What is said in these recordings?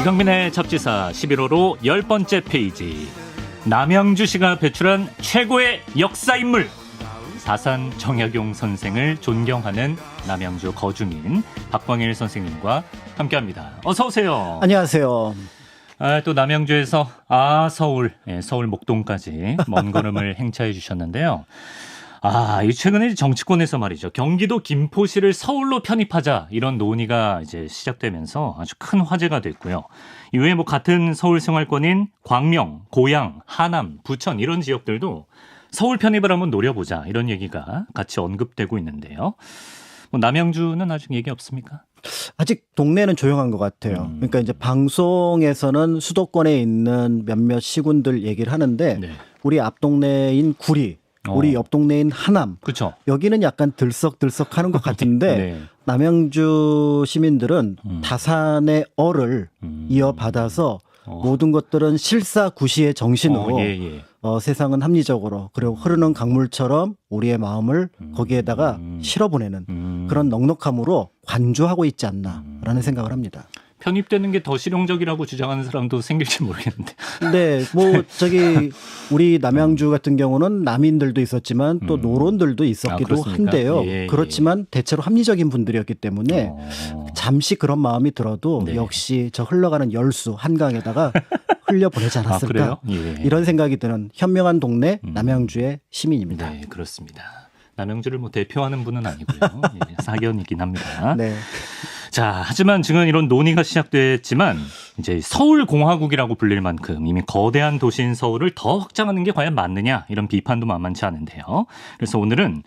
이강민의 잡지사 11호로 10번째 페이지. 남양주시가 배출한 최고의 역사인물. 사산 정약용 선생을 존경하는 남양주 거주민 박광일 선생님과 함께합니다. 어서 오세요. 안녕하세요. 또 남양주에서 서울, 서울 목동까지 먼 걸음을 행차해 주셨는데요. 이 최근에 정치권에서 말이죠. 경기도 김포시를 서울로 편입하자 이런 논의가 이제 시작되면서 아주 큰 화제가 됐고요. 이후에 같은 서울 생활권인 광명, 고양, 하남, 부천 이런 지역들도 서울 편입을 한번 노려보자 이런 얘기가 같이 언급되고 있는데요. 남양주는 아직 얘기 없습니까? 아직 동네는 조용한 것 같아요. 그러니까 이제 방송에서는 수도권에 있는 몇몇 시군들 얘기를 하는데 네. 우리 앞 동네인 구리, 우리 옆 동네인 하남, 그렇죠. 여기는 약간 들썩들썩하는 것 같은데 네. 남양주 시민들은 다산의 어를 이어받아서 모든 것들은 실사구시의 정신으로 세상은 합리적으로 그리고 흐르는 강물처럼 우리의 마음을 거기에다가 실어보내는 그런 넉넉함으로 관조하고 있지 않나라는 생각을 합니다. 편입되는 게 더 실용적이라고 주장하는 사람도 생길지 모르겠는데. 네, 우리 남양주 같은 경우는 남인들도 있었지만 또 노론들도 있었기도 한데요. 예. 그렇지만 대체로 합리적인 분들이었기 때문에 잠시 그런 마음이 들어도 역시 저 흘러가는 열수 한강에다가 흘려보내지 않았을까 이런 생각이 드는 현명한 동네 남양주의 시민입니다. 네, 그렇습니다. 남양주를 대표하는 분은 아니고요. 사견이긴 합니다. 네. 자, 하지만 지금 이런 논의가 시작됐지만 이제 서울공화국이라고 불릴 만큼 이미 거대한 도시인 서울을 더 확장하는 게 과연 맞느냐 이런 비판도 만만치 않은데요. 그래서 오늘은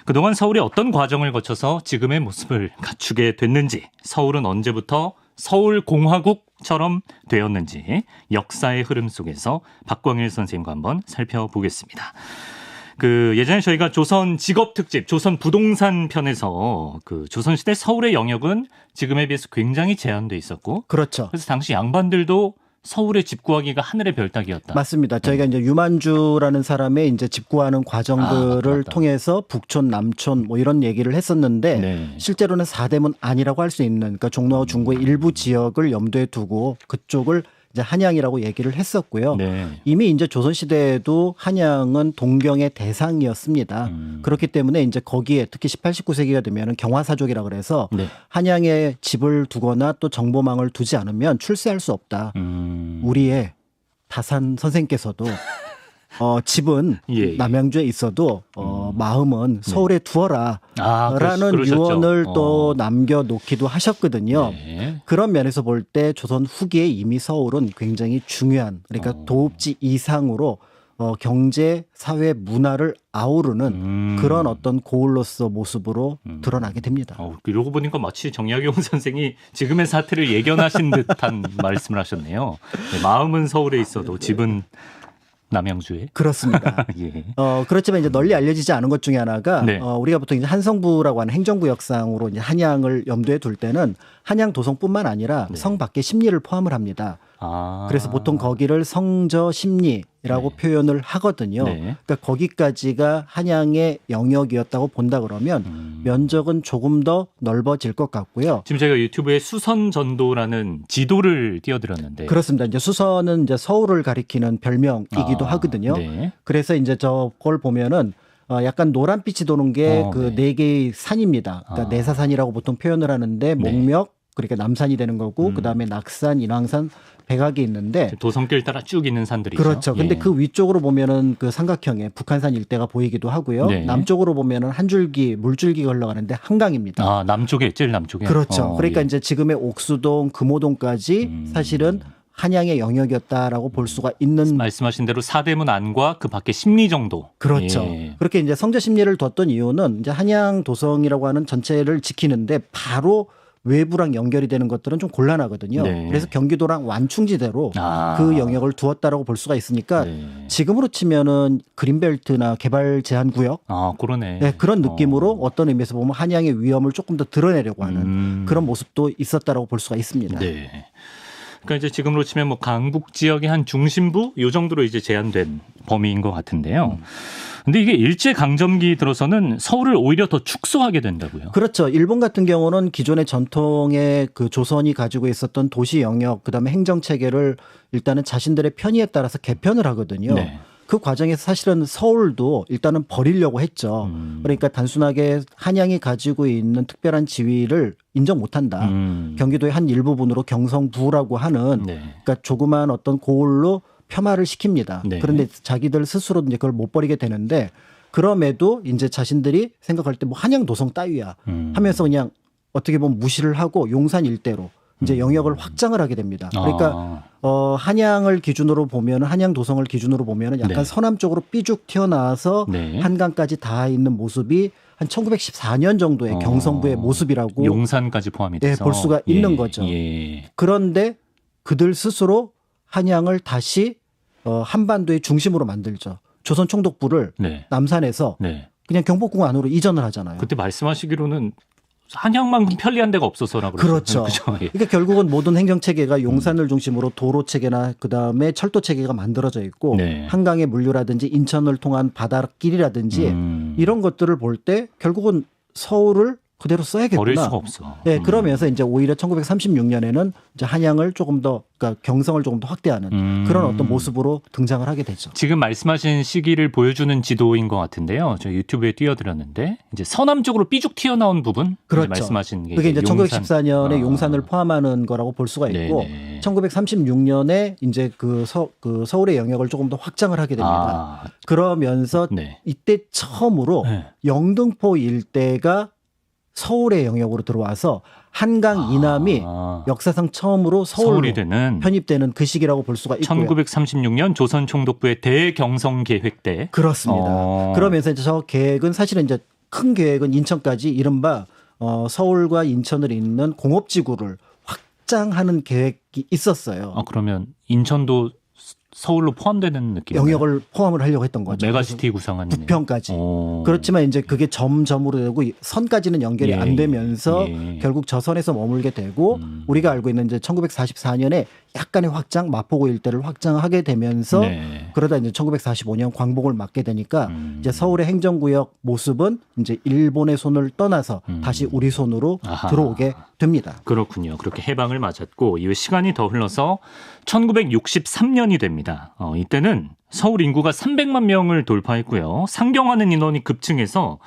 그동안 서울이 어떤 과정을 거쳐서 지금의 모습을 갖추게 됐는지, 서울은 언제부터 서울공화국처럼 되었는지 역사의 흐름 속에서 박광일 선생님과 한번 살펴보겠습니다. 예전에 저희가 조선 직업 특집, 조선 부동산 편에서 조선시대 서울의 영역은 지금에 비해서 굉장히 제한돼 있었고. 그렇죠. 그래서 당시 양반들도 서울에 집 구하기가 하늘의 별 따기였다. 맞습니다. 저희가 이제 유만주라는 사람의 이제 집 구하는 과정들을 통해서 북촌, 남촌 이런 얘기를 했었는데 실제로는 사대문 아니라고 할 수 있는 그러니까 종로와 중구의 일부 지역을 염두에 두고 그쪽을 이제 한양이라고 얘기를 했었고요. 이미 이제 조선시대에도 한양은 동경의 대상이었습니다. 그렇기 때문에 이제 거기에 특히 18, 19세기가 되면 경화사족이라 그래서 한양에 집을 두거나 또 정보망을 두지 않으면 출세할 수 없다. 우리의 다산 선생께서도 집은 남양주에 있어도 마음은 서울에 두어라 라는 유언을 또 남겨놓기도 하셨거든요. 그런 면에서 볼 때 조선 후기에 이미 서울은 굉장히 중요한 그러니까 도읍지 이상으로 경제, 사회, 문화를 아우르는 그런 어떤 고을로서 모습으로 드러나게 됩니다. 이러고 보니까 마치 정약용 선생이 지금의 사태를 예견하신 듯한 말씀을 하셨네요. 마음은 서울에 있어도 집은 남양주에? 그렇습니다. 그렇지만 이제 널리 알려지지 않은 것 중에 하나가 우리가 보통 이제 한성부라고 하는 행정구역상으로 이제 한양을 염두에 둘 때는 한양 도성뿐만 아니라 성 밖의 심리를 포함을 합니다. 그래서 보통 거기를 성저 심리라고 표현을 하거든요. 그러니까 거기까지가 한양의 영역이었다고 본다 그러면 면적은 조금 더 넓어질 것 같고요. 지금 제가 유튜브에 수선전도라는 지도를 띄워드렸는데 그렇습니다. 이제 수선은 이제 서울을 가리키는 별명이기도 하거든요. 그래서 이제 저걸 보면은 약간 노란빛이 도는 게 네 개의 산입니다. 그러니까 내사산이라고 보통 표현을 하는데 목력 그러니까 남산이 되는 거고 그다음에 낙산, 인왕산, 백악이 있는데 도성길 따라 쭉 있는 산들이죠. 그렇죠. 근데 그 위쪽으로 보면은 그 삼각형의 북한산 일대가 보이기도 하고요. 남쪽으로 보면은 한 줄기 물줄기가 흘러가는데 한강입니다. 남쪽에 제일 남쪽에. 그렇죠. 그러니까 이제 지금의 옥수동, 금호동까지 사실은 한양의 영역이었다라고 볼 수가 있는 말씀하신 대로 사대문 안과 그 밖에 심리 정도. 그렇죠. 그렇게 이제 성저 심리를 뒀던 이유는 이제 한양 도성이라고 하는 전체를 지키는데 바로 외부랑 연결이 되는 것들은 좀 곤란하거든요. 그래서 경기도랑 완충지대로 그 영역을 두었다라고 볼 수가 있으니까 지금으로 치면은 그린벨트나 개발 제한 구역 그러네. 그런 느낌으로 어떤 의미에서 보면 한양의 위험을 조금 더 드러내려고 하는 그런 모습도 있었다라고 볼 수가 있습니다. 그러니까 이제 지금으로 치면 강북 지역의 한 중심부 요 정도로 이제 제한된 범위인 것 같은데요. 근데 이게 일제 강점기 들어서는 서울을 오히려 더 축소하게 된다고요. 그렇죠. 일본 같은 경우는 기존의 전통의 그 조선이 가지고 있었던 도시 영역, 그다음에 행정 체계를 일단은 자신들의 편의에 따라서 개편을 하거든요. 네. 그 과정에서 사실은 서울도 일단은 버리려고 했죠. 그러니까 단순하게 한양이 가지고 있는 특별한 지위를 인정 못한다. 경기도의 한 일부분으로 경성부라고 하는 네. 그러니까 조그마한 어떤 고을로 폄하를 시킵니다. 네. 그런데 자기들 스스로 이제 그걸 못 버리게 되는데 그럼에도 이제 자신들이 생각할 때 뭐 한양 도성 따위야 하면서 그냥 어떻게 보면 무시를 하고 용산 일대로 이제 영역을 확장을 하게 됩니다. 그러니까 한양을 기준으로 보면 한양 도성을 기준으로 보면 약간 네. 서남 쪽으로 삐죽 튀어나와서 네. 한강까지 닿아 있는 모습이 한 1914년 정도의 경성부의 모습이라고 용산까지 포함이 돼서 볼 수가 있는 거죠. 예. 그런데 그들 스스로 한양을 다시 한반도의 중심으로 만들죠. 조선 총독부를 네. 남산에서 네. 그냥 경복궁 안으로 이전을 하잖아요. 그때 말씀하시기로는 한양만큼 편리한 데가 없어서라고 그렇죠. 예. 그러니까 결국은 모든 행정 체계가 용산을 중심으로 도로 체계나 그다음에 철도 체계가 만들어져 있고 네. 한강의 물류라든지 인천을 통한 바닷길이라든지 이런 것들을 볼 때 결국은 서울을 그대로 써야겠구나. 버릴 수가 없어. 네, 그러면서 이제 오히려 1936년에는 이제 한양을 조금 더 그러니까 경성을 조금 더 확대하는 그런 어떤 모습으로 등장을 하게 되죠. 지금 말씀하신 시기를 보여주는 지도인 것 같은데요. 저 유튜브에 띄워드렸는데 이제 서남 쪽으로 삐죽 튀어나온 부분 그렇죠. 말씀하신 게 그게 이제 용산. 1914년에 용산을 포함하는 거라고 볼 수가 있고 네네. 1936년에 이제 그 서울의 영역을 조금 더 확장을 하게 됩니다. 그러면서 네. 이때 처음으로 네. 영등포 일대가 서울의 영역으로 들어와서 한강 이남이 역사상 처음으로 서울이 서울로 되는 편입되는 그 시기라고 볼 수가 있고요. 1936년 조선 총독부의 대경성 계획 때 그렇습니다. 그러면서 이제 저 계획은 사실은 이제 큰 계획은 인천까지 이른바 서울과 인천을 잇는 공업지구를 확장하는 계획이 있었어요. 그러면 인천도 서울로 포함되는 느낌? 영역을 포함을 하려고 했던 거죠. 메가시티 구상하는 부평까지. 그렇지만 이제 그게 점점으로 되고 선까지는 연결이 안 되면서 결국 저선에서 머물게 되고 우리가 알고 있는 이제 1944년에 약간의 확장, 마포구 일대를 확장하게 되면서 그러다 이제 1945년 광복을 맞게 되니까 이제 서울의 행정구역 모습은 이제 일본의 손을 떠나서 다시 우리 손으로 들어오게 됩니다. 그렇군요. 그렇게 해방을 맞았고 이후 시간이 더 흘러서 1963년이 됩니다. 이때는 서울 인구가 300만 명을 돌파했고요. 상경하는 인원이 급증해서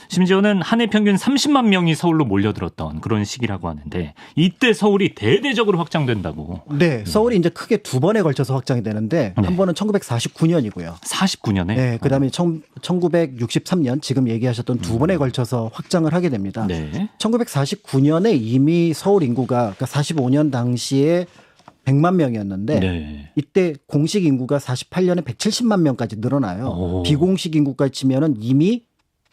심지어는 한 해 평균 30만 명이 서울로 몰려들었던 그런 시기라고 하는데 이때 서울이 대대적으로 확장된다고. 네, 서울이 이제 크게 두 번에 걸쳐서 확장이 되는데 한 번은 1949년이고요. 49년에? 네, 그다음에 1963년 지금 얘기하셨던 두 번에 걸쳐서 확장을 하게 됩니다. 네. 1949년에 이미 서울 인구가 그러니까 45년 당시에 100만 명이었는데 이때 공식 인구가 48년에 170만 명까지 늘어나요. 비공식 인구까지 치면은 이미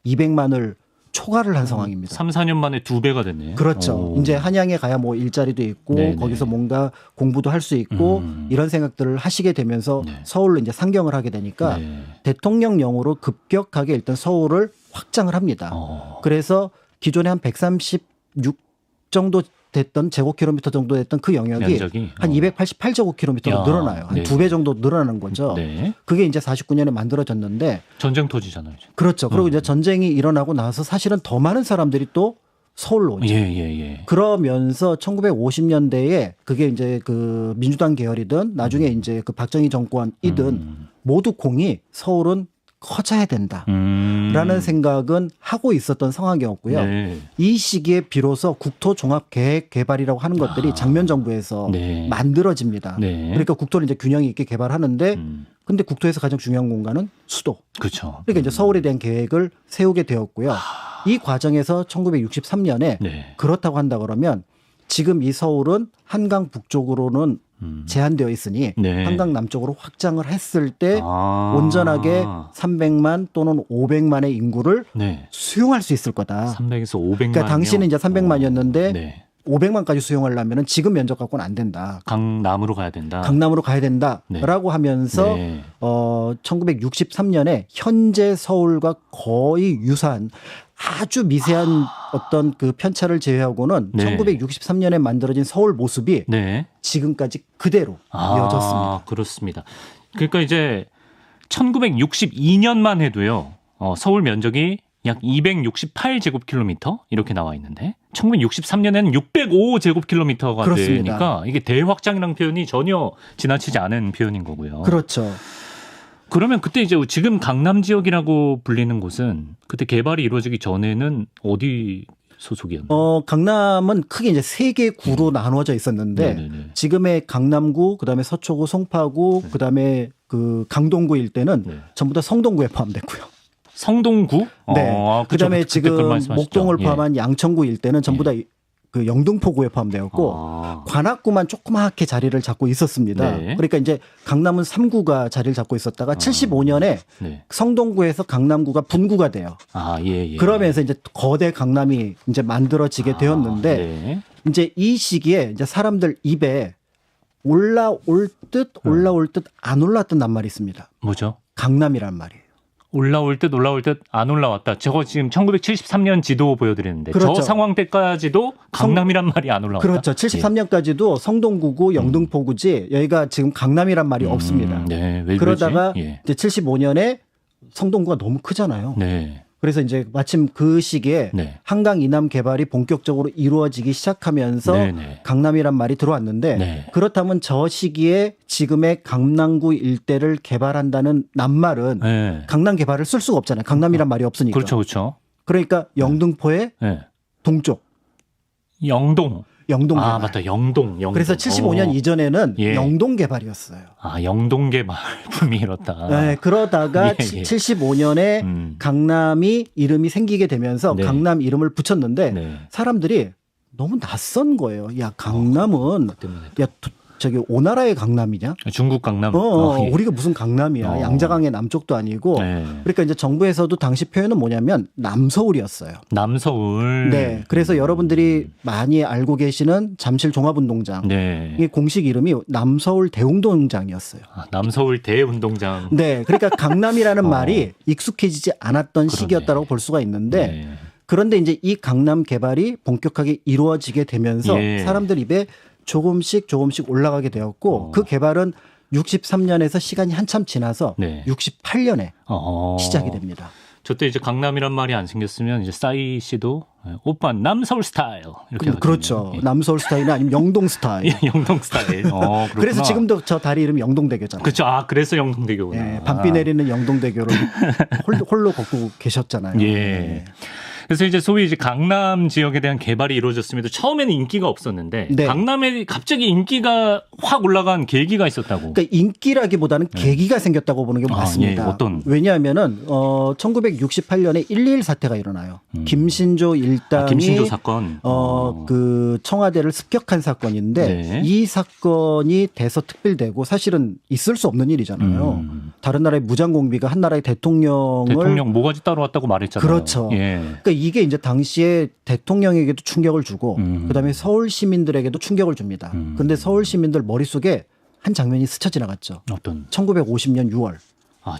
200만을 초과를 한 상황입니다. 3, 4년 만에 2배가 됐네요. 그렇죠. 이제 한양에 가야 뭐 일자리도 있고 거기서 뭔가 공부도 할 수 있고 이런 생각들을 하시게 되면서 서울로 이제 상경을 하게 되니까 대통령령으로 급격하게 일단 서울을 확장을 합니다. 그래서 기존에 한 136 정도 됐던 제곱킬로미터 정도 됐던 그 영역이 면적이? 한 288제곱킬로미터로 늘어나요. 한 2배 정도 늘어나는 거죠. 그게 이제 49년에 만들어졌는데 전쟁 토지잖아요. 그렇죠. 그리고 이제 전쟁이 일어나고 나서 사실은 더 많은 사람들이 또 서울로 오죠. 그러면서 1950년대에 그게 이제 그 민주당 계열이든 나중에 이제 그 박정희 정권이든 모두 공이 서울은 커져야 된다라는 생각은 하고 있었던 상황이었고요. 이 시기에 비로소 국토종합계획 개발이라고 하는 것들이 장면 정부에서 만들어집니다. 그러니까 국토를 이제 균형 있게 개발하는데 근데 국토에서 가장 중요한 공간은 수도. 그렇죠. 그러니까 이제 서울에 대한 계획을 세우게 되었고요. 이 과정에서 1963년에 그렇다고 한다 그러면 지금 이 서울은 한강 북쪽으로는 제한되어 있으니 한강 남쪽으로 확장을 했을 때 온전하게 300만 또는 500만의 인구를 수용할 수 있을 거다. 300에서 500만. 그러니까 당시는 이제 300만이었는데 500만까지 수용을 하면 지금 면적 갖고는 안 된다. 강남으로 가야 된다. 강남으로 가야 된다라고 하면서 1963년에 현재 서울과 거의 유사한 아주 미세한 어떤 그 편차를 제외하고는 1963년에 만들어진 서울 모습이 지금까지 그대로 이어졌습니다. 그렇습니다. 그러니까 이제 1962년만 해도요. 서울 면적이 약 268제곱킬로미터 이렇게 나와 있는데 1963년에는 605제곱킬로미터가 그렇습니다. 되니까 이게 대확장이라는 표현이 전혀 지나치지 않은 표현인 거고요. 그렇죠. 그러면 그때 이제 지금 강남 지역이라고 불리는 곳은 그때 개발이 이루어지기 전에는 어디 소속이었나요? 강남은 크게 이제 세 개 구로 나누어져 있었는데 네네네. 지금의 강남구, 그다음에 서초구, 송파구, 그다음에 그 강동구 일대는 네. 전부 다 성동구에 포함됐고요. 성동구? 네. 그쵸. 그다음에 그때 지금 그걸 말씀하셨죠. 목동을 예. 포함한 양천구 일대는 전부 다 그 영등포구에 포함되었고 관악구만 조그맣게 자리를 잡고 있었습니다. 네. 그러니까 이제 강남은 3구가 자리를 잡고 있었다가 75년에 네. 성동구에서 강남구가 분구가 돼요. 예. 그러면서 이제 거대 강남이 이제 만들어지게 되었는데 네. 이제 이 시기에 이제 사람들 입에 올라올 듯 안 올랐던 낱말이 있습니다. 뭐죠? 강남이란 말이에요. 올라올 듯 안 올라왔다. 저거 지금 1973년 지도 보여드리는데 그렇죠. 저 상황 때까지도 강남이란 말이 안 올라왔다. 그렇죠. 73년까지도 성동구고 영등포구지 여기가 지금 강남이란 말이 없습니다. 네. 왜 그러다가 그러지? 이제 75년에 성동구가 너무 크잖아요. 네. 그래서 이제 마침 그 시기에 네. 한강 이남 개발이 본격적으로 이루어지기 시작하면서 네네. 강남이란 말이 들어왔는데 네. 그렇다면 저 시기에 지금의 강남구 일대를 개발한다는 낱말은 네. 강남 개발을 쓸 수가 없잖아요. 강남이란 말이 없으니까. 그렇죠. 그러니까 영등포의 네. 동쪽 영동. 영동 개발. 맞다. 영동. 그래서 75년 이전에는 예. 영동 개발이었어요. 영동 개발 붐이 일었다. 네, 그러다가 예. 75년에 강남이 이름이 생기게 되면서 네. 강남 이름을 붙였는데 네. 사람들이 너무 낯선 거예요. 야, 강남은 그 때문에 야, 저기 오나라의 강남이냐? 중국 강남. 예. 우리가 무슨 강남이야. 양자강의 남쪽도 아니고. 네. 그러니까 이제 정부에서도 당시 표현은 뭐냐면 남서울이었어요. 남서울. 네. 그래서 여러분들이 많이 알고 계시는 잠실 종합운동장. 네. 이 공식 이름이 남서울 대운동장이었어요. 남서울 대운동장. 네. 그러니까 강남이라는 말이 익숙해지지 않았던 시기였다고 볼 수가 있는데 네. 그런데 이제 이 강남 개발이 본격하게 이루어지게 되면서 예. 사람들 입에 조금씩 올라가게 되었고 그 개발은 63년에서 시간이 한참 지나서 네. 68년에 시작이 됩니다. 저때 이제 강남이란 말이 안 생겼으면 이제 싸이 씨도 오빠 남서울 스타일 이렇게 그렇죠. 예. 남서울 스타일이 아니면 영동 스타일. 예, 영동 스타일. 그래서 지금도 저 다리 이름이 영동대교잖아요. 그렇죠. 그래서 영동대교구나. 예, 밤비 내리는 영동대교를 홀로 걷고 계셨잖아요. 예. 네. 그래서 이제 소위 이제 강남 지역에 대한 개발이 이루어졌음에도 처음에는 인기가 없었는데 네. 강남에 갑자기 인기가 확 올라간 계기가 있었다고. 그러니까 인기라기보다는 계기가 생겼다고 보는 게 맞습니다. 예. 어떤? 왜냐하면은 1968년에 1.2.1 사태가 일어나요. 김신조 일당이 김신조 사건. 그 청와대를 습격한 사건인데 네. 이 사건이 대서특필되고 사실은 있을 수 없는 일이잖아요. 다른 나라의 무장공비가 한 나라의 대통령 모가지 따로 왔다고 말했잖아요. 그렇죠. 예. 그러니까 이게 이제 당시에 대통령에게도 충격을 주고 그다음에 서울 시민들에게도 충격을 줍니다. 그런데 서울 시민들 머릿속에 한 장면이 스쳐 지나갔죠. 어떤? 1950년 6월,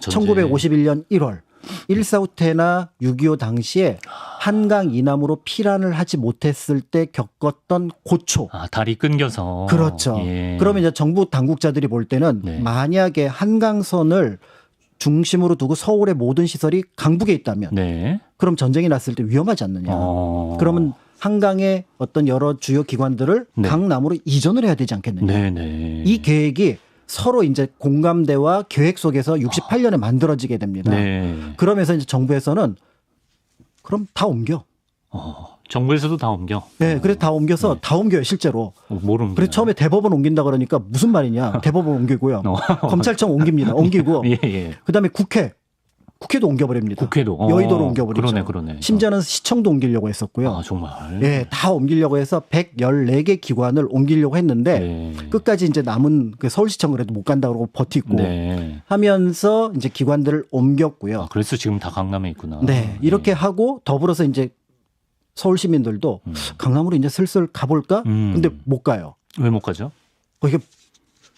전쟁. 1951년 1월 1.4 때나 6.25 당시에 한강 이남으로 피란을 하지 못했을 때 겪었던 고초. 다리 끊겨서. 그렇죠. 예. 그러면 이제 정부 당국자들이 볼 때는 네. 만약에 한강선을 중심으로 두고 서울의 모든 시설이 강북에 있다면 네. 그럼 전쟁이 났을 때 위험하지 않느냐. 그러면 한강의 어떤 여러 주요 기관들을 네. 강남으로 이전을 해야 되지 않겠느냐. 네네. 이 계획이 서로 이제 공감대와 계획 속에서 68년에 만들어지게 됩니다. 네. 그러면서 이제 정부에서는 그럼 다 옮겨. 정부에서도 다 옮겨. 네, 그래서 다 옮겨서 다 옮겨요, 실제로. 뭘 옮겨? 그래서 처음에 대법원 옮긴다 그러니까 무슨 말이냐. 대법원 옮기고요. 검찰청 옮깁니다. 옮기고. 예. 그다음에 국회도 옮겨버립니다. 국회도. 여의도로 옮겨버리죠. 그러네. 심지어는 시청도 옮기려고 했었고요. 정말. 예, 다 옮기려고 해서 114개 기관을 옮기려고 했는데 네. 끝까지 이제 남은 그 서울시청 그래도 못 간다고 그러고 버티고 네. 하면서 이제 기관들을 옮겼고요. 그래서 지금 다 강남에 있구나. 네, 이렇게 하고 더불어서 이제 서울 시민들도 강남으로 이제 슬슬 가볼까? 근데 못 가요. 왜 못 가죠? 거기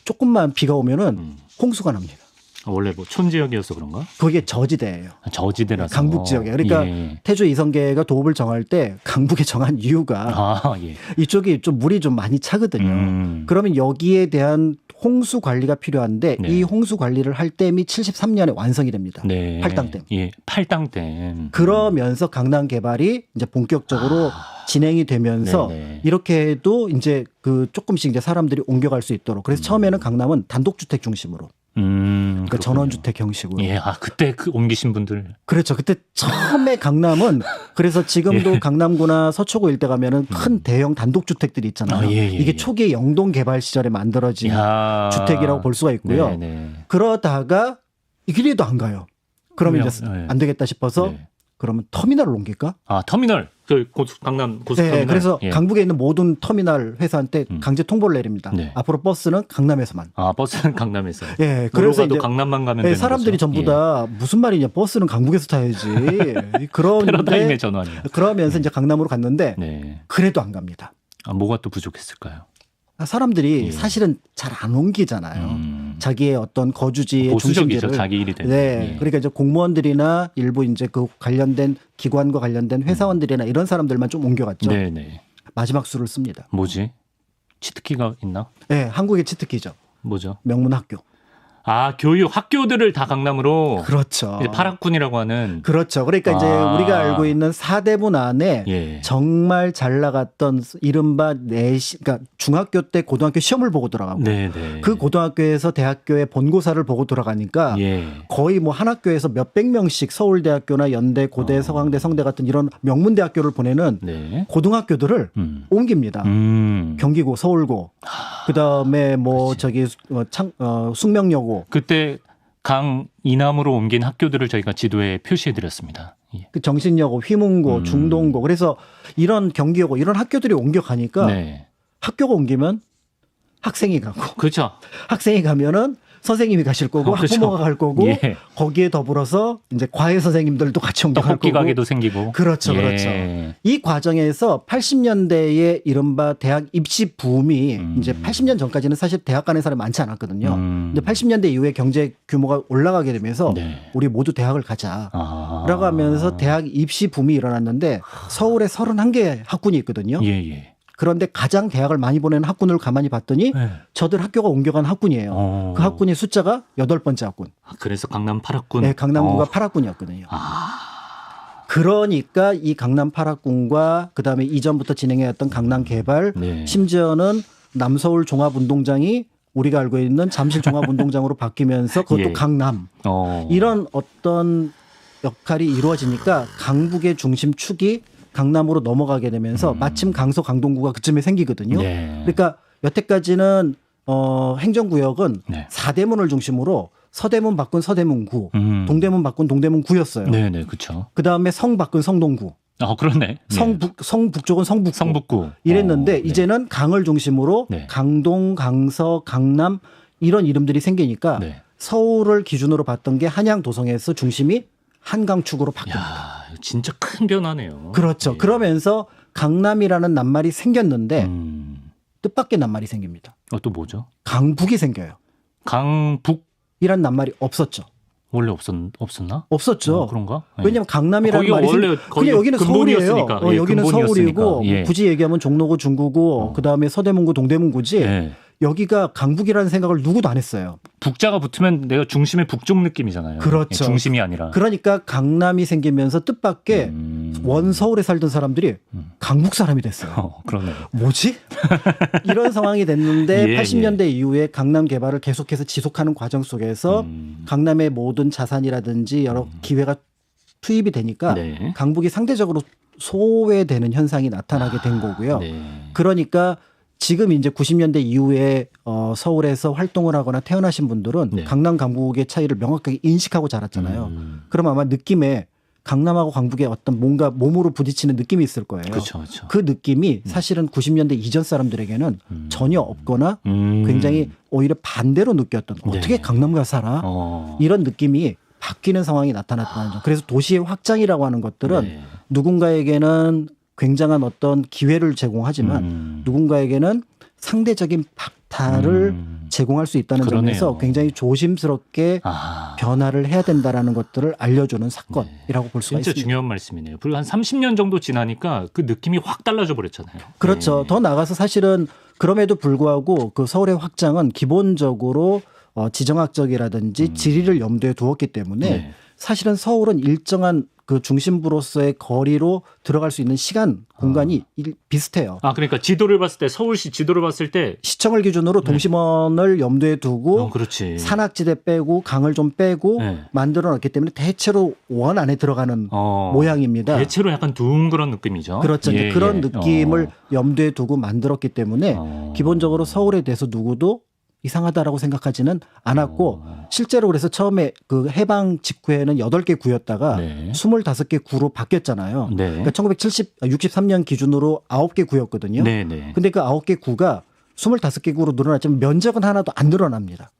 조금만 비가 오면은 홍수가 납니다. 원래 뭐 촌지역이어서 그런가? 그게 저지대예요. 저지대라서. 강북 지역에. 그러니까 예. 태조 이성계가 도읍을 정할 때 강북에 정한 이유가 예. 이쪽이 좀 물이 좀 많이 차거든요. 그러면 여기에 대한 홍수 관리가 필요한데 네. 이 홍수 관리를 할 댐이 73년에 완성이 됩니다. 네. 팔당댐. 예, 팔당댐. 그러면서 강남 개발이 이제 본격적으로 진행이 되면서 네네. 이렇게 해도 이제 그 조금씩 이제 사람들이 옮겨갈 수 있도록. 그래서 처음에는 강남은 단독주택 중심으로. 그러니까 전원주택 형식으로. 예, 그때 그 옮기신 분들. 그렇죠. 그때 처음에 강남은 그래서 지금도 예. 강남구나 서초구 일대 가면은 큰 대형 단독주택들이 있잖아요. 예. 이게 초기에 영동 개발 시절에 만들어진 주택이라고 볼 수가 있고요. 네네. 그러다가 이 길이도 안 가요. 그러면 이제 네. 안 되겠다 싶어서 네. 그러면 터미널을 옮길까? 터미널. 강남 고속터미널. 네, 그래서 예. 강북에 있는 모든 터미널 회사한테 강제 통보를 내립니다. 네. 앞으로 버스는 강남에서만. 버스는 강남에서. 예, 그래서 이제 강남만 가면 네, 되는 사람들이 거죠. 전부 다 무슨 말이냐, 버스는 강북에서 타야지. 패러다임의 그런데 전환이야. 그러면서 이제 강남으로 갔는데 네. 그래도 안 갑니다. 뭐가 또 부족했을까요? 사람들이 예. 사실은 잘 안 옮기잖아요. 자기의 어떤 거주지의 보수적이죠. 중심지를. 자기 일이 되는. 네. 예. 그러니까 이제 공무원들이나 일부 이제 그 관련된 기관과 관련된 회사원들이나 이런 사람들만 좀 옮겨갔죠. 네네. 마지막 수를 씁니다. 뭐지? 치트키가 있나? 네, 한국의 치트키죠. 뭐죠? 명문학교. 교육 학교들을 다 강남으로. 그렇죠. 이제 파락군이라고 하는. 그렇죠. 그러니까 이제 우리가 알고 있는 사대문 안에 예. 정말 잘 나갔던 이른바 그러니까 중학교 때 고등학교 시험을 보고 들어가고 네네. 그 고등학교에서 대학교의 본고사를 보고 들어가니까 예. 거의 뭐 한 학교에서 몇백 명씩 서울대학교나 연대, 고대, 서강대, 성대 같은 이런 명문대학교를 보내는 네. 고등학교들을 옮깁니다. 경기고, 서울고, 그 다음에 뭐 저기 숙명여고. 그때 강 이남으로 옮긴 학교들을 저희가 지도에 표시해 드렸습니다. 예. 그 정신여고, 휘문고, 중동고. 그래서 이런 경기여고 이런 학교들이 옮겨가니까 네. 학교가 옮기면 학생이 가고 그렇죠. 학생이 가면은 선생님이 가실 거고 그렇죠. 학부모가 갈 거고 예. 거기에 더불어서 이제 과외 선생님들도 같이 옮겨갈 떡볶이 거고. 가게도 생기고. 그렇죠, 예. 그렇죠. 이 과정에서 80년대에 이른바 대학 입시 붐이 이제 80년 전까지는 사실 대학 가는 사람이 많지 않았거든요. 근데 80년대 이후에 경제 규모가 올라가게 되면서 네. 우리 모두 대학을 가자라고 하면서 대학 입시 붐이 일어났는데 서울에 31개 학군이 있거든요. 예. 그런데 가장 대학을 많이 보내는 학군을 가만히 봤더니 네. 저들 학교가 옮겨간 학군이에요. 그 학군의 숫자가 8번째 학군. 그래서 강남 8학군. 네, 강남구가 8학군이었거든요. 그러니까 이 강남 8학군과 그다음에 이전부터 진행해왔던 강남 개발, 네. 심지어는 남서울 종합운동장이 우리가 알고 있는 잠실 종합운동장으로 바뀌면서 그것도 예. 강남. 이런 어떤 역할이 이루어지니까 강북의 중심축이 강남으로 넘어가게 되면서 마침 강서 강동구가 그쯤에 생기거든요. 네. 그러니까 여태까지는 행정구역은 네. 사대문을 중심으로 서대문 바꾼 서대문구, 동대문 바꾼 동대문구였어요. 네네, 그렇죠. 그 다음에 성 바꾼 성동구, 그렇네. 성북쪽은 성북구. 성북구. 이랬는데 네. 이제는 강을 중심으로 네. 강동, 강서, 강남 이런 이름들이 생기니까 네. 서울을 기준으로 봤던 게 한양 도성에서 중심이 한강축으로 바뀝니다. 야, 진짜 큰 변화네요. 그렇죠. 예. 그러면서 강남이라는 낱말이 생겼는데 뜻밖의 낱말이 생깁니다. 또 뭐죠? 강북이 생겨요. 강북 이란 낱말이 없었죠. 원래 없었나? 없었죠. 그런가? 예. 왜냐하면 강남이라는 거기가 말이 원래 그냥 여기는 서울이에요. 예, 여기는 서울이고 예. 굳이 얘기하면 종로구, 중구고 그다음에 서대문구, 동대문구지. 예. 여기가 강북이라는 생각을 누구도 안 했어요. 북자가 붙으면 내가 중심의 북쪽 느낌이잖아요. 그렇죠. 예, 중심이 아니라. 그러니까 강남이 생기면서 뜻밖의 원 서울에 살던 사람들이 강북 사람이 됐어요. 그러네요. 뭐지? 이런 상황이 됐는데 예, 80년대 이후에 강남 개발을 계속해서 지속하는 과정 속에서 강남의 모든 자산이라든지 여러 기회가 투입이 되니까 네. 강북이 상대적으로 소외되는 현상이 나타나게 된 거고요. 네. 그러니까 지금 이제 90년대 이후에 서울에서 활동을 하거나 태어나신 분들은 네. 강남 강북의 차이를 명확하게 인식하고 자랐잖아요. 그럼 아마 느낌에 강남하고 강북의 어떤 뭔가 몸으로 부딪히는 느낌이 있을 거예요. 그렇죠. 그 느낌이 사실은 90년대 이전 사람들에게는 전혀 없거나 굉장히 오히려 반대로 느꼈던 어떻게 네. 강남 가 살아? 이런 느낌이 바뀌는 상황이 나타났다는 점. 그래서 도시의 확장이라고 하는 것들은 네. 누군가에게는 굉장한 어떤 기회를 제공하지만 누군가에게는 상대적인 데이터를 제공할 수 있다는 그러네요. 점에서 굉장히 조심스럽게 변화를 해야 된다라는 것들을 알려주는 사건이라고 볼 수가 진짜 있습니다. 중요한 말씀이네요. 불과 한 30년 정도 지나니까 그 느낌이 확 달라져 버렸잖아요. 그렇죠. 네. 더 나가서 사실은 그럼에도 불구하고 그 서울의 확장은 기본적으로 지정학적이라든지 지리를 염두에 두었기 때문에 네. 사실은 서울은 일정한 그 중심부로서의 거리로 들어갈 수 있는 시간 공간이 비슷해요. 그러니까 지도를 봤을 때 서울시 지도를 봤을 때 시청을 기준으로 동심원을 염두에 두고 그렇지. 산악지대 빼고 강을 좀 빼고 만들어 놨기 때문에 대체로 원 안에 들어가는 모양입니다. 대체로 약간 둥그런 느낌이죠. 그렇죠. 이제 그런 느낌을 염두에 두고 만들었기 때문에 기본적으로 서울에 대해서 누구도 이상하다라고 생각하지는 않았고 실제로 그래서 처음에 그 해방 직후에는 8개 구였다가 25개 구로 바뀌었잖아요. 그러니까 63년 기준으로 9개 구였거든요. 근데 그 9개 구가 25개 구로 늘어났지만 면적은 하나도 안 늘어납니다.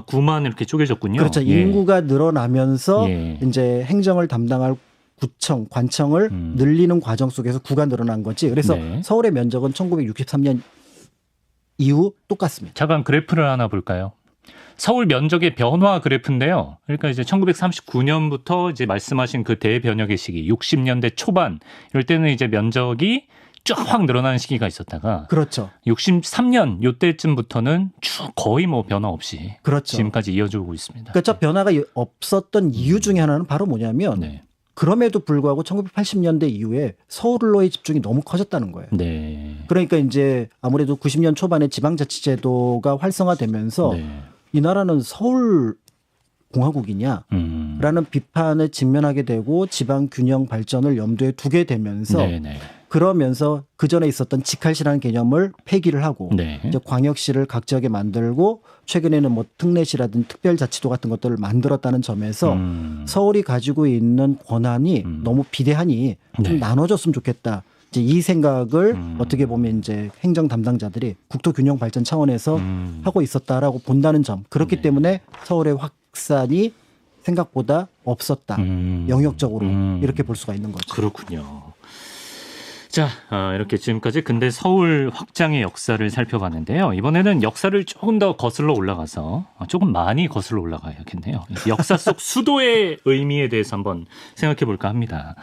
구만 이렇게 쪼개졌군요. 그렇죠. 인구가 늘어나면서 이제 행정을 담당할 구청, 관청을 늘리는 과정 속에서 구가 늘어난 거지. 그래서 서울의 면적은 1963년 이후 똑같습니다. 잠깐 그래프를 하나 볼까요? 서울 면적의 변화 그래프인데요. 그러니까 이제 1939년부터 이제 말씀하신 그 대변혁의 시기, 60년대 초반 이럴 때는 이제 면적이 쫙 확 늘어나는 시기가 있었다가 그렇죠. 63년 요때쯤부터는 쭉 거의 뭐 변화 없이 그렇죠. 지금까지 이어져 오고 있습니다. 그러니까 저 변화가 없었던 이유 중에 하나는 바로 뭐냐면 그럼에도 불구하고 1980년대 이후에 서울로의 집중이 너무 커졌다는 거예요. 그러니까 이제 아무래도 90년 초반에 지방자치제도가 활성화되면서 이 나라는 서울 공화국이냐 라는 비판에 직면하게 되고 지방균형 발전을 염두에 두게 되면서 그러면서 그전에 있었던 직할시라는 개념을 폐기를 하고 이제 광역시를 각 지역에 만들고 최근에는 뭐 특례시라든지 특별자치도 같은 것들을 만들었다는 점에서 서울이 가지고 있는 권한이 너무 비대하니 좀 나눠줬으면 좋겠다. 이제 이 생각을 어떻게 보면 이제 행정 담당자들이 국토균형 발전 차원에서 하고 있었다라고 본다는 점. 그렇기 때문에 서울의 확산이 생각보다 없었다. 영역적으로 이렇게 볼 수가 있는 거죠. 그렇군요. 자, 이렇게 지금까지 근대 서울 확장의 역사를 살펴봤는데요. 이번에는 역사를 조금 더 거슬러 올라가서 조금 많이 거슬러 올라가야겠네요. 역사 속 수도의 의미에 대해서 한번 생각해 볼까 합니다.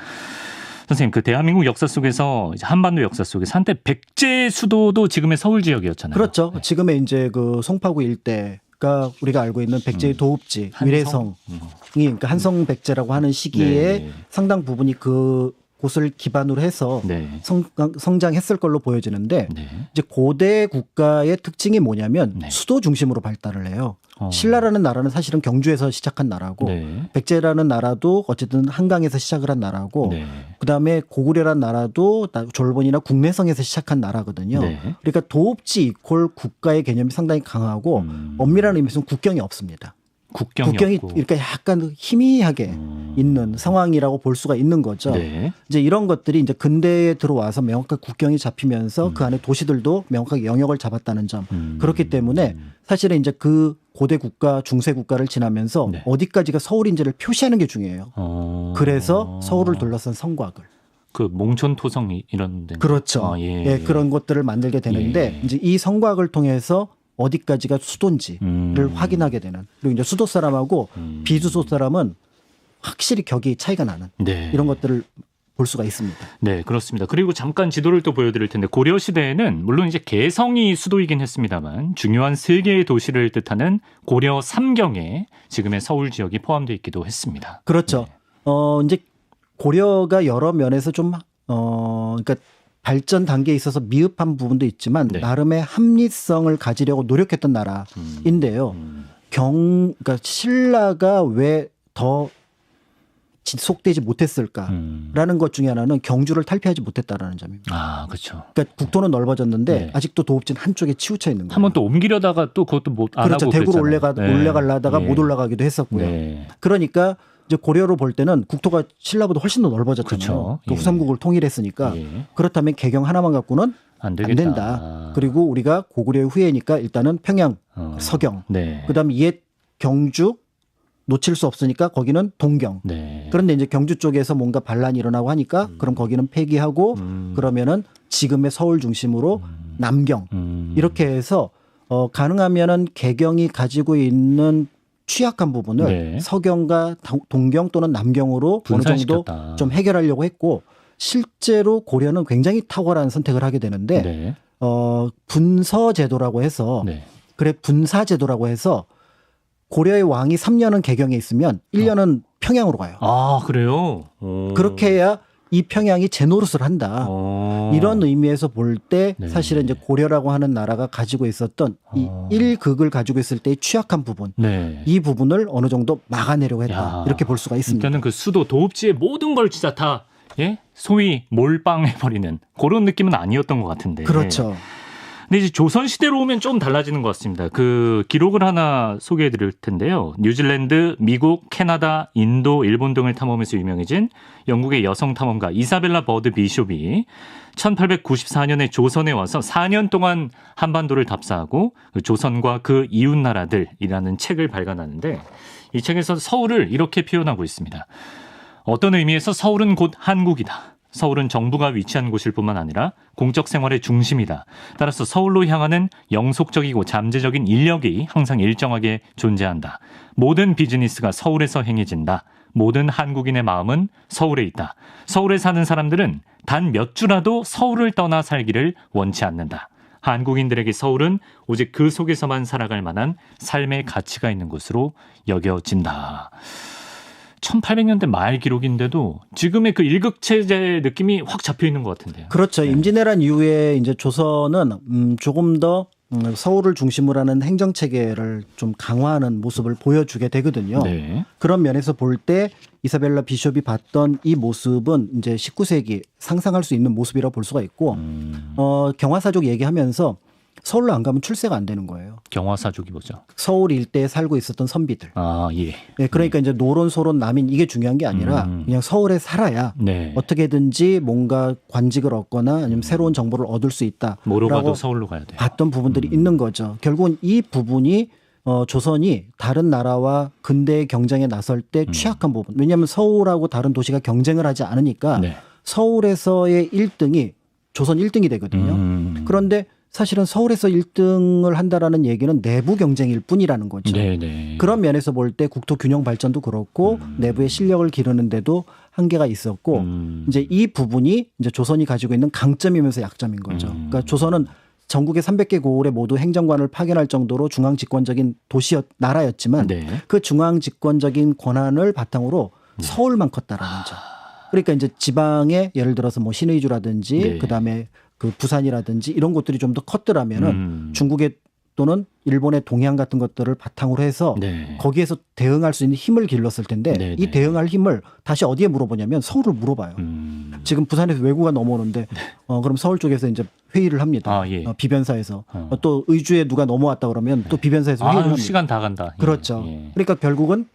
선생님, 그 대한민국 역사 속에서 이제 한반도 역사 속에서 한때 백제 수도도 지금의 서울 지역이었잖아요. 그렇죠. 지금의 이제 그 송파구 일대가 우리가 알고 있는 백제의 도읍지 위례성이 그러니까 한성 백제라고 하는 시기에 상당 부분이 그 곳을 기반으로 해서 성장했을 걸로 보여지는데 이제 고대 국가의 특징이 뭐냐면 수도 중심으로 발달을 해요. 신라라는 나라는 사실은 경주에서 시작한 나라고 백제라는 나라도 어쨌든 한강에서 시작을 한 나라고 그다음에 고구려라는 나라도 졸본이나 국내성에서 시작한 나라거든요. 그러니까 도읍지 이퀄 국가의 개념이 상당히 강하고 엄밀한 의미에서는 국경이 없습니다. 국경이 이렇게 약간 희미하게 있는 상황이라고 볼 수가 있는 거죠. 이제 이런 것들이 이제 근대에 들어와서 명확하게 국경이 잡히면서 그 안에 도시들도 명확하게 영역을 잡았다는 점. 그렇기 때문에 사실은 이제 그 고대 국가, 중세 국가를 지나면서 어디까지가 서울인지를 표시하는 게 중요해요. 그래서 서울을 둘러싼 성곽을. 그 몽촌토성 이런 데. 그렇죠. 그런 것들을 만들게 되는데 이제 이 성곽을 통해서 어디까지가 수도인지를 확인하게 되는. 그리고 이제 수도 사람하고 비수도 사람은 확실히 격이 차이가 나는 이런 것들을 볼 수가 있습니다. 네, 그렇습니다. 그리고 잠깐 지도를 또 보여드릴 텐데 고려 시대에는 물론 이제 개성이 수도이긴 했습니다만 중요한 3개의 도시를 뜻하는 고려 삼경에 지금의 서울 지역이 포함되어 있기도 했습니다. 그렇죠. 이제 고려가 여러 면에서 좀 그러니까 발전 단계에 있어서 미흡한 부분도 있지만 나름의 합리성을 가지려고 노력했던 나라인데요. 그러니까 신라가 왜 더 지속되지 못했을까라는 것 중에 하나는 경주를 탈피하지 못했다라는 점입니다. 그렇죠. 그러니까 국토는 넓어졌는데 아직도 도읍지는 한쪽에 치우쳐 있는 거예요. 한번 또 옮기려다가 또 그것도 못 안 그렇죠. 하고 대구로 올라가려다가 못 올라가기도 했었고요. 그러니까 이제 고려로 볼 때는 국토가 신라보다 훨씬 더 넓어졌잖아요. 그 후삼국을 통일했으니까 그렇다면 개경 하나만 갖고는 안 된다. 그리고 우리가 고구려 후예니까 일단은 평양, 서경, 그다음에 옛 경주 놓칠 수 없으니까 거기는 동경. 그런데 이제 경주 쪽에서 뭔가 반란이 일어나고 하니까 그럼 거기는 폐기하고 그러면은 지금의 서울 중심으로 남경 이렇게 해서 가능하면은 개경이 가지고 있는 취약한 부분을 네. 서경과 동경 또는 남경으로 어느 정도 좀 해결하려고 했고 실제로 고려는 굉장히 탁월한 선택을 하게 되는데 네. 분서제도라고 해서 네. 그래 분사제도라고 해서 고려의 왕이 3년은 개경에 있으면 1년은 평양으로 가요. 아 그래요? 오. 그렇게 해야 이 평양이 제 노릇을 한다. 이런 의미에서 볼 때 네. 사실은 이제 고려라고 하는 나라가 가지고 있었던 이 일극을 가지고 있을 때의 취약한 부분, 네. 이 부분을 어느 정도 막아내려고 했다. 야, 이렇게 볼 수가 있습니다. 일단은 그 수도 도읍지의 모든 걸 진짜 다 예? 소위 몰빵해버리는 그런 느낌은 아니었던 것 같은데. 그렇죠. 근데 이제 조선 시대로 오면 좀 달라지는 것 같습니다. 그 기록을 하나 소개해드릴 텐데요. 뉴질랜드, 미국, 캐나다, 인도, 일본 등을 탐험해서 유명해진 영국의 여성 탐험가 이사벨라 버드 비숍이 1894년에 조선에 와서 4년 동안 한반도를 답사하고 조선과 그 이웃 나라들이라는 책을 발간하는데 이 책에서 서울을 이렇게 표현하고 있습니다. 어떤 의미에서 서울은 곧 한국이다. 서울은 정부가 위치한 곳일 뿐만 아니라 공적 생활의 중심이다. 따라서 서울로 향하는 영속적이고 잠재적인 인력이 항상 일정하게 존재한다. 모든 비즈니스가 서울에서 행해진다. 모든 한국인의 마음은 서울에 있다. 서울에 사는 사람들은 단 몇 주라도 서울을 떠나 살기를 원치 않는다. 한국인들에게 서울은 오직 그 속에서만 살아갈 만한 삶의 가치가 있는 곳으로 여겨진다. 1800년대 말 기록인데도 지금의 그 일극체제의 느낌이 확 잡혀 있는 것 같은데요. 그렇죠. 임진왜란 이후에 이제 조선은 조금 더 서울을 중심으로 하는 행정 체계를 좀 강화하는 모습을 보여주게 되거든요. 네. 그런 면에서 볼 때 이사벨라 비숍이 봤던 이 모습은 이제 19세기 상상할 수 있는 모습이라고 볼 수가 있고 경화사족 얘기하면서 서울로 안 가면 출세가 안 되는 거예요. 경화사족이 뭐죠? 서울 일대에 살고 있었던 선비들. 아, 예. 네, 그러니까 이제 노론, 소론, 남인 이게 중요한 게 아니라 그냥 서울에 살아야 네. 어떻게든지 뭔가 관직을 얻거나 아니면 새로운 정보를 얻을 수 있다. 뭐로 가도 서울로 가야 돼요. 봤던 부분들이 있는 거죠. 결국은 이 부분이 조선이 다른 나라와 근대의 경쟁에 나설 때 취약한 부분. 왜냐하면 서울하고 다른 도시가 경쟁을 하지 않으니까 네. 서울에서의 1등이 조선 1등이 되거든요. 그런데 사실은 서울에서 1등을 한다라는 얘기는 내부 경쟁일 뿐이라는 거죠. 네네. 그런 면에서 볼 때 국토 균형 발전도 그렇고 내부의 실력을 기르는데도 한계가 있었고 이제 이 부분이 이제 조선이 가지고 있는 강점이면서 약점인 거죠. 그러니까 조선은 전국의 300개 고을에 모두 행정관을 파견할 정도로 중앙 집권적인 나라였지만 네. 그 중앙 집권적인 권한을 바탕으로 서울만 컸다라는 점. 그러니까 이제 지방에 예를 들어서 뭐 신의주라든지 네. 그다음에 그 부산이라든지 이런 곳들이 좀 더 컸더라면은 중국의 또는 일본의 동해안 같은 것들을 바탕으로 해서 네. 거기에서 대응할 수 있는 힘을 길렀을 텐데 네, 이 네. 대응할 힘을 다시 어디에 물어보냐면 서울을 물어봐요. 지금 부산에서 외구가 넘어오는데 그럼 서울 쪽에서 이제 회의를 합니다. 아, 예. 비변사에서 또 의주에 누가 넘어왔다 그러면 또 비변사에서 회의를 합니다. 시간 다 간다. 그렇죠. 예. 그러니까 결국은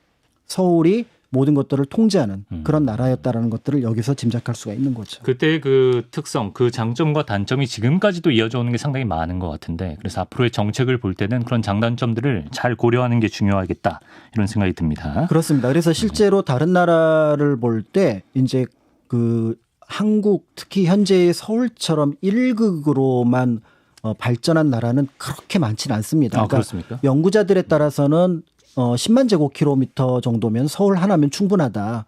서울이 모든 것들을 통제하는 그런 나라였다라는 것들을 여기서 짐작할 수가 있는 거죠. 그때 그 특성, 그 장점과 단점이 지금까지도 이어져 오는 게 상당히 많은 것 같은데 그래서 앞으로의 정책을 볼 때는 그런 장단점들을 잘 고려하는 게 중요하겠다 이런 생각이 듭니다. 그렇습니다. 그래서 실제로 다른 나라를 볼 때 이제 그 한국 특히 현재의 서울처럼 1극으로만 발전한 나라는 그렇게 많지는 않습니다. 아, 그러니까 그렇습니까? 연구자들에 따라서는 10만 제곱킬로미터 정도면 서울 하나면 충분하다.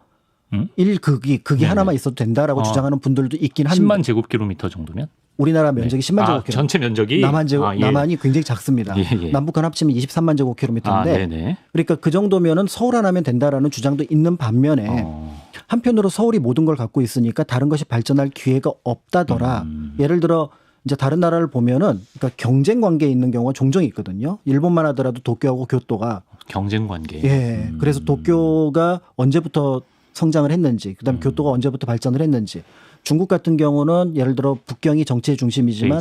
1극이 네네. 하나만 있어도 된다라고 주장하는 분들도 있긴 한데 10만 제곱킬로미터 정도면? 우리나라 면적이 10만 제곱킬로미터. 전체 면적이? 예. 남한이 굉장히 작습니다. 예. 남북한 합치면 23만 제곱킬로미터인데 네네. 그러니까 그 정도면은 서울 하나면 된다라는 주장도 있는 반면에 한편으로 서울이 모든 걸 갖고 있으니까 다른 것이 발전할 기회가 없다더라. 예를 들어 이제 다른 나라를 보면은 그러니까 경쟁 관계에 있는 경우가 종종 있거든요. 일본만 하더라도 도쿄하고 교토가 경쟁 관계. 예. 그래서 도쿄가 언제부터 성장을 했는지, 그다음에 교토가 언제부터 발전을 했는지. 중국 같은 경우는 예를 들어 북경이 정치의 중심이지만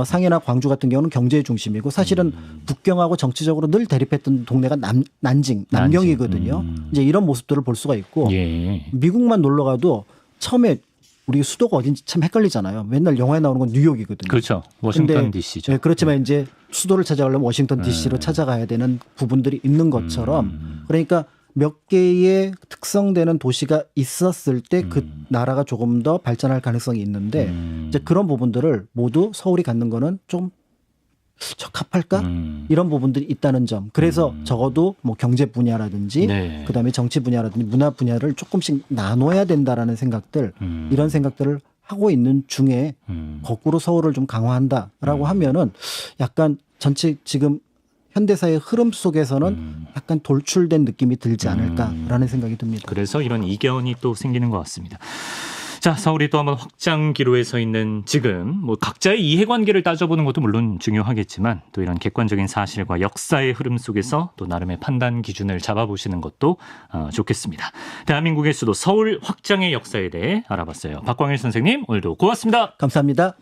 상해나 광주 같은 경우는 경제의 중심이고 사실은 북경하고 정치적으로 늘 대립했던 동네가 남경이거든요. 이제 이런 모습들을 볼 수가 있고 예. 미국만 놀러 가도 처음에 우리 수도가 어딘지 참 헷갈리잖아요. 맨날 영화에 나오는 건 뉴욕이거든요. 그렇죠. 워싱턴 DC죠. 네, 그렇지만 이제 수도를 찾아가려면 워싱턴 DC로 찾아가야 되는 부분들이 있는 것처럼 그러니까 몇 개의 특성되는 도시가 있었을 때 그 나라가 조금 더 발전할 가능성이 있는데 이제 그런 부분들을 모두 서울이 갖는 거는 좀 적합할까? 이런 부분들이 있다는 점. 그래서 적어도 뭐 경제 분야라든지 네. 그다음에 정치 분야라든지 문화 분야를 조금씩 나눠야 된다라는 생각들 이런 생각들을 하고 있는 중에 거꾸로 서울을 좀 강화한다라고 하면은 약간 전체 지금 현대사의 흐름 속에서는 약간 돌출된 느낌이 들지 않을까라는 생각이 듭니다. 그래서 이런 이견이 또 생기는 것 같습니다. 자, 서울이 또 한번 확장 기로에 서 있는 지금 뭐 각자의 이해관계를 따져보는 것도 물론 중요하겠지만 또 이런 객관적인 사실과 역사의 흐름 속에서 또 나름의 판단 기준을 잡아보시는 것도 좋겠습니다. 대한민국의 수도 서울 확장의 역사에 대해 알아봤어요. 박광일 선생님 오늘도 고맙습니다. 감사합니다.